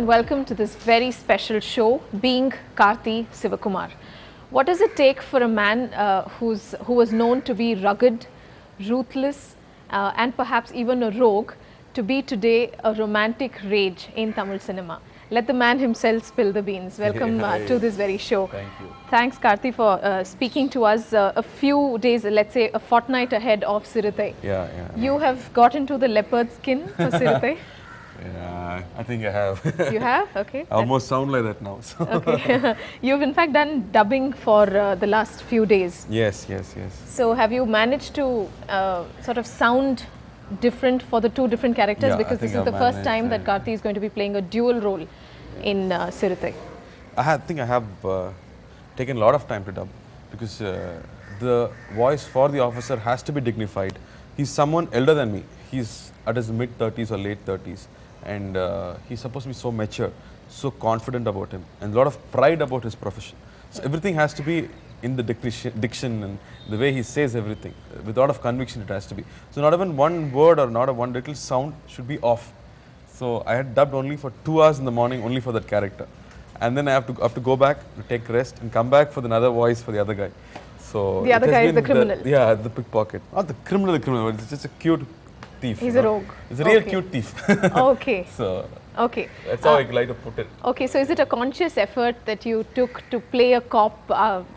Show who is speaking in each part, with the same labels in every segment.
Speaker 1: and welcome to this very special show, Being Karthi Sivakumar. What does it take for a man who was known to be rugged, ruthless, and perhaps even a rogue, to be today a romantic rage in Tamil cinema? Let the man himself spill the beans. Welcome to this very show.
Speaker 2: Thank you.
Speaker 1: Thanks, Karthi, for speaking to us a few days, let's say a fortnight ahead of Sirathai.
Speaker 2: Yeah.
Speaker 1: You have got into the leopard skin for Sirathai.
Speaker 2: Yeah, I think I have.
Speaker 1: You have? Okay.
Speaker 2: I almost sound like that now. So.
Speaker 1: Okay. You've in fact done dubbing for the last few days.
Speaker 2: Yes.
Speaker 1: So have you managed to sort of sound different for the two different characters?
Speaker 2: Yeah,
Speaker 1: because this is the first time that Karthi is going to be playing a dual role in Sirathai.
Speaker 2: I think I have taken a lot of time to dub because the voice for the officer has to be dignified. He's someone elder than me. He's at his mid-30s or late 30s. And he's supposed to be so mature, so confident about him, and a lot of pride about his profession. So everything has to be in the diction and the way he says everything. With a lot of conviction it has to be. So not even one word or not one little sound should be off. So I had dubbed only for 2 hours in the morning only for that character. And then I have to go back, take rest and come back for another voice for the other guy. So
Speaker 1: the other guy is the criminal.
Speaker 2: The pickpocket. Not the criminal, but it's just a cute thief.
Speaker 1: He's a rogue.
Speaker 2: It's a real cute thief.
Speaker 1: Okay.
Speaker 2: So
Speaker 1: okay.
Speaker 2: That's how I like to put it.
Speaker 1: Okay, so is it a conscious effort that you took to play a cop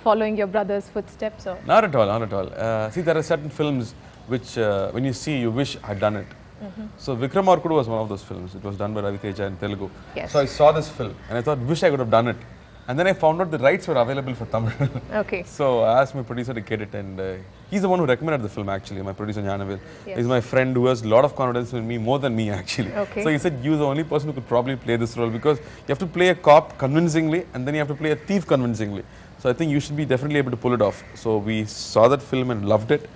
Speaker 1: following your brother's footsteps? Or?
Speaker 2: Not at all. See, there are certain films which when you see, you wish I had done it. So Vikramarkudu was one of those films. It was done by Ravi Teja in Telugu.
Speaker 1: Yes.
Speaker 2: So I saw this film and I thought, wish I could have done it. And then I found out the rights were available for Tamil.
Speaker 1: Okay.
Speaker 2: So I asked my producer to get it, and he's the one who recommended the film actually, my producer Jnanavil.
Speaker 1: Yes.
Speaker 2: He's my friend who has a lot of confidence in me, more than me actually.
Speaker 1: Okay.
Speaker 2: So he said, you're the only person who could probably play this role because you have to play a cop convincingly and then you have to play a thief convincingly. So I think you should be definitely able to pull it off. So we saw that film and loved it.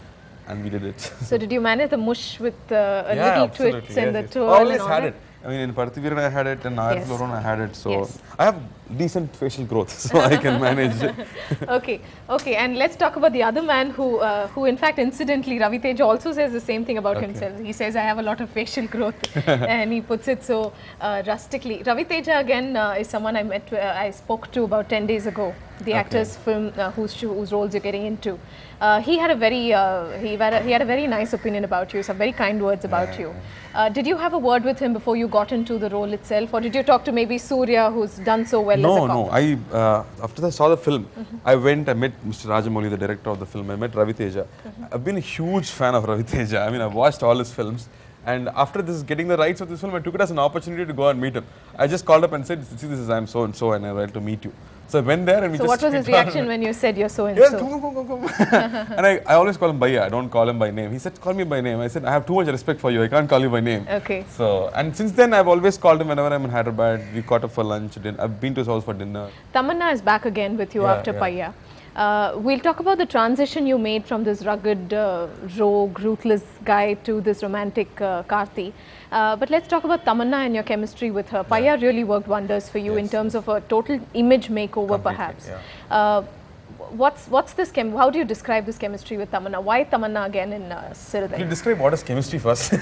Speaker 2: And we did it.
Speaker 1: So did you manage the mush with a little twist and the twirl?
Speaker 2: I always
Speaker 1: and
Speaker 2: had it. I mean, in Parthiviran I had it, and
Speaker 1: Yes.
Speaker 2: Ayathlon I had it. So
Speaker 1: Yes.
Speaker 2: I have decent facial growth, so I can manage it.
Speaker 1: Okay. And let's talk about the other man who in fact, incidentally, Ravi Teja also says the same thing about himself. He says, I have a lot of facial growth, and he puts it so rustically. Ravi Teja again is someone I spoke to about 10 days ago. The actor's film whose roles you're getting into. He had a very nice opinion about you. Some very kind words about you. Did you have a word with him before you got into the role itself, or did you talk to maybe Surya, who's done so well as a cop?
Speaker 2: No. After I saw the film, I met Mr. Rajamouli, the director of the film. I met Ravi Teja. I've been a huge fan of Ravi Teja. I mean, I've watched all his films. And after getting the rights of this film, I took it as an opportunity to go and meet him. I just called up and said, see, this is I'm so and so, and I would like to meet you. So I went there and we
Speaker 1: So what was his reaction when you said you're so and
Speaker 2: so?
Speaker 1: so?
Speaker 2: Come. And I always call him Bhaiya. I don't call him by name. He said, call me by name. I said, I have too much respect for you. I can't call you by name.
Speaker 1: Okay.
Speaker 2: So, and since then, I've always called him whenever I'm in Hyderabad. We caught up for lunch. I've been to his house for dinner.
Speaker 1: Tamanna is back again with you after Paya. We'll talk about the transition you made from this rugged, rogue, ruthless guy to this romantic Karthi. But let's talk about Tamanna and your chemistry with her. Paya really worked wonders for you in terms of a total image makeover, perhaps. What's this how do you describe this chemistry with Tamanna? Why Tamanna again in Sirathai?
Speaker 2: You describe what is chemistry first.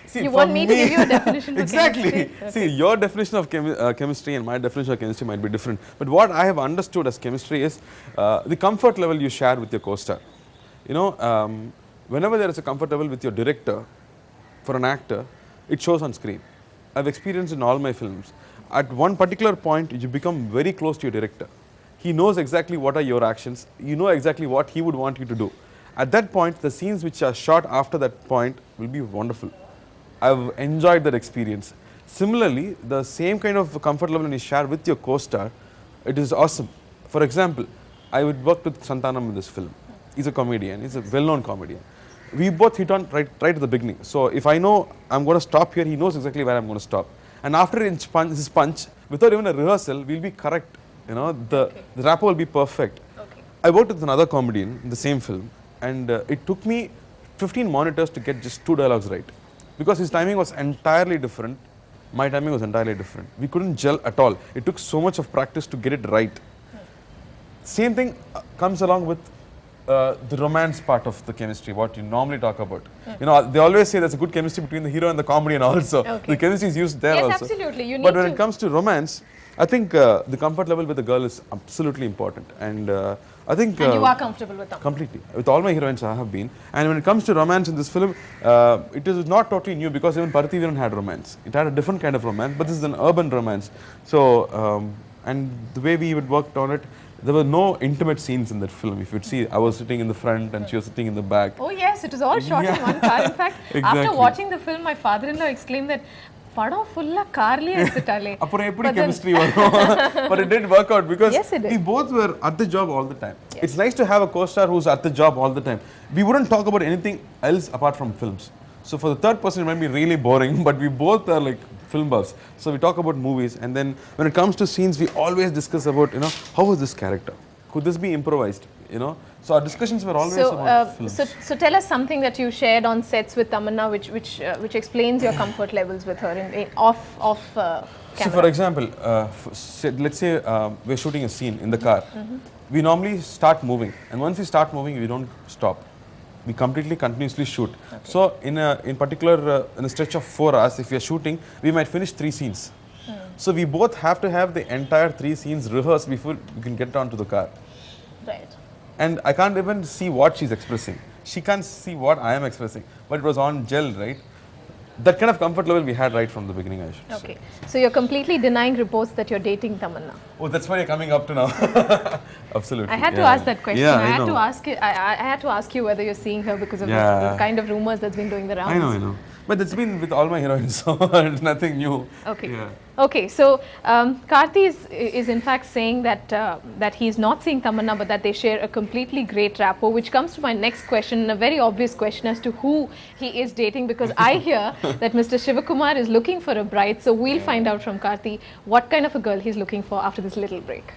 Speaker 2: See,
Speaker 1: you want me to give you a definition for
Speaker 2: exactly.
Speaker 1: chemistry? Okay.
Speaker 2: See, your definition of chemistry and my definition of chemistry might be different. But what I have understood as chemistry is the comfort level you share with your co-star. You know, whenever there is a comfort level with your director, for an actor, it shows on screen. I've experienced in all my films. At one particular point, you become very close to your director. He knows exactly what are your actions. You know exactly what he would want you to do. At that point, the scenes which are shot after that point will be wonderful. I've enjoyed that experience. Similarly, the same kind of comfort level you share with your co-star, it is awesome. For example, I would work with Santanam in this film. He's a comedian. He's a well-known comedian. We both hit on right at the beginning. So if I know I'm going to stop here, he knows exactly where I'm going to stop. And after his punch, without even a rehearsal, we'll be correct. You know, the rapport will be perfect.
Speaker 1: Okay.
Speaker 2: I worked with another comedian in the same film, and it took me 15 monitors to get just 2 dialogues right. Because his timing was entirely different, my timing was entirely different. We couldn't gel at all. It took so much of practice to get it right. Same thing comes along with the romance part of the chemistry, what you normally talk about. You know, they always say there's a good chemistry between the hero and the comedian also.
Speaker 1: Okay.
Speaker 2: The chemistry is used there
Speaker 1: Yes,
Speaker 2: also.
Speaker 1: absolutely. You
Speaker 2: But
Speaker 1: need
Speaker 2: when
Speaker 1: to-
Speaker 2: it comes to romance, I think the comfort level with the girl is absolutely important. And I think...
Speaker 1: And you are comfortable with them.
Speaker 2: Completely. With all my heroines I have been. And when it comes to romance in this film, it is not totally new because even Karthi didn't had romance. It had a different kind of romance, but this is an urban romance. So, and the way we would work on it, there were no intimate scenes in that film. If you'd see, I was sitting in the front and she was sitting in the back.
Speaker 1: Oh yes, it was all shot in one car. In fact, after
Speaker 2: Exactly.
Speaker 1: watching the film, my father-in-law exclaimed that padam fulla carli edutitale.
Speaker 2: Appuram eppadi chemistry varum? But it did work out because
Speaker 1: Yes, it did.
Speaker 2: we both were at the job all the time. It's nice to have a co-star who's at the job all the time. We wouldn't talk about anything else apart from films. So for the third person, it might be really boring, but we both are like film buffs. So we talk about movies, and then when it comes to scenes, we always discuss about, you know, how was this character? Could this be improvised? You know, so our discussions were always about films.
Speaker 1: So tell us something that you shared on sets with Tamanna, which explains your comfort levels with her in off camera.
Speaker 2: So for example, let's say we're shooting a scene in the car. We normally start moving, and once we start moving, we don't stop. We completely continuously shoot.
Speaker 1: Okay.
Speaker 2: So in particular, in a stretch of 4 hours, if we are shooting, we might finish 3 scenes. So we both have to have the entire 3 scenes rehearsed before we can get onto the car.
Speaker 1: Right.
Speaker 2: And I can't even see what she's expressing. She can't see what I am expressing. But it was on gel, right? That kind of comfort level we had right from the beginning, I should say.
Speaker 1: Okay. So you're completely denying reports that you're dating Tamanna.
Speaker 2: Oh, that's why you're coming up to now. Absolutely.
Speaker 1: I had to ask that question.
Speaker 2: Yeah,
Speaker 1: I had
Speaker 2: know.
Speaker 1: to ask it. I had to ask you whether you're seeing her because of the kind of rumors that's been doing the rounds.
Speaker 2: I know. But that's been with all my heroines, so it's nothing new.
Speaker 1: Okay.
Speaker 2: Yeah.
Speaker 1: Okay. So Karthi is in fact saying that he's not seeing Tamanna, but that they share a completely great rapport, which comes to my next question, a very obvious question as to who he is dating, because I hear that Mr. Shivakumar is looking for a bride. So we'll find out from Karthi what kind of a girl he's looking for after this little break.